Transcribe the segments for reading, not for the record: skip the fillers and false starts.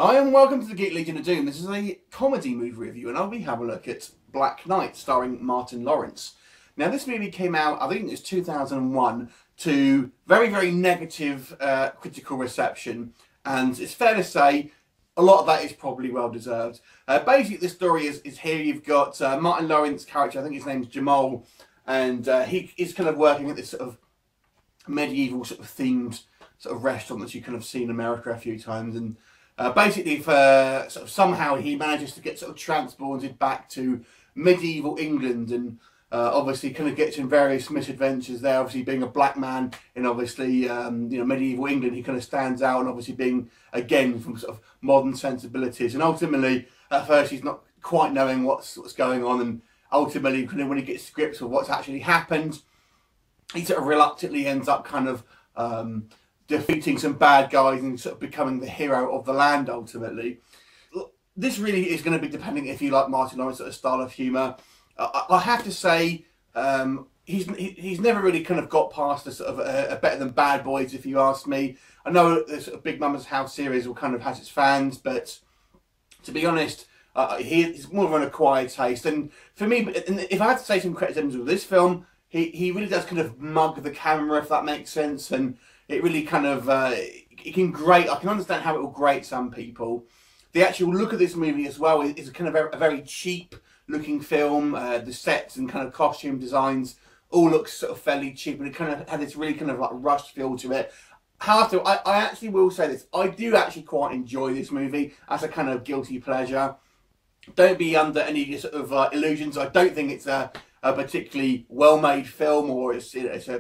Hi and welcome to the Geek Legion of Doom. This is a comedy movie review and I'll be having a look at Black Knight starring Martin Lawrence. Now this movie came out, I think it was 2001, to very, very negative critical reception, and it's fair to say a lot of that is probably well deserved. Basically the story is here you've got Martin Lawrence's character, I think his name's Jamal, and he is kind of working at this sort of medieval sort of themed sort of restaurant that you kind of see in America a few times, and basically, for sort of somehow he manages to get sort of transported back to medieval England, and obviously kind of gets in various misadventures there. Obviously, being a black man in obviously you know, medieval England, he kind of stands out, and obviously being again from sort of modern sensibilities. And ultimately, at first, he's not quite knowing what's going on, and ultimately, kind of when he gets to grips with what's actually happened, he sort of reluctantly ends up kind of defeating some bad guys and sort of becoming the hero of the land ultimately. This really is going to be depending if you like Martin Lawrence's sort of style of humour. I have to say he's never really kind of got past the sort of a Better Than Bad Boys, if you ask me. I know the sort of Big Mama's House series will kind of has its fans, but to be honest, he's more of an acquired taste. And for me, if I had to say some criticisms with this film, he really does kind of mug the camera, if that makes sense, and it really kind of, it can grate, I can understand how it will grate some people. The actual look of this movie as well is kind of a very cheap looking film. The sets and kind of costume designs all look sort of fairly cheap, and it kind of had this really kind of like rushed feel to it. However, I actually will say this, I do actually quite enjoy this movie as a kind of guilty pleasure. Don't be under any sort of illusions. I don't think it's a particularly well-made film, or it's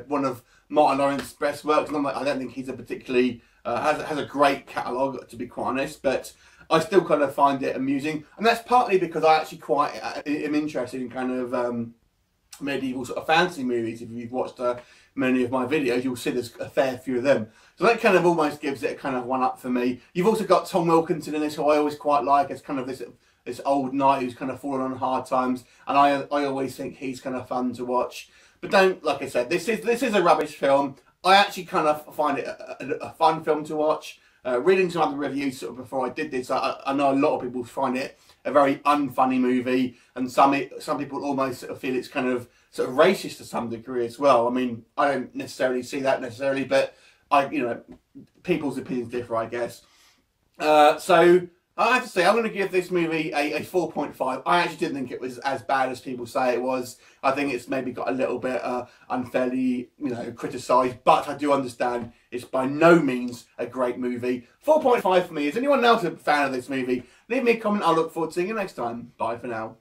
one of Martin Lawrence's best works. And I don't think he's a particularly has a great catalogue, to be quite honest, but I still kind of find it amusing, and that's partly because I actually quite am interested in kind of medieval sort of fantasy movies. If you've watched many of my videos, you'll see there's a fair few of them, so that kind of almost gives it a kind of one up for me. You've also got Tom Wilkinson in this, who I always quite like as kind of this old knight who's kind of fallen on hard times, and I always think he's kind of fun to watch. But don't, like I said, this is a rubbish film. I actually kind of find it a fun film to watch. Reading some other reviews sort of before I did this, I know a lot of people find it a very unfunny movie, and some people almost sort of feel it's kind of sort of racist to some degree as well. I mean, I don't necessarily see that necessarily, but you know, people's opinions differ, I guess. So I have to say, I'm going to give this movie a 4.5. I actually didn't think it was as bad as people say it was. I think it's maybe got a little bit unfairly, you know, criticised, but I do understand it's by no means a great movie. 4.5 for me. Is anyone else a fan of this movie? Leave me a comment. I'll look forward to seeing you next time. Bye for now.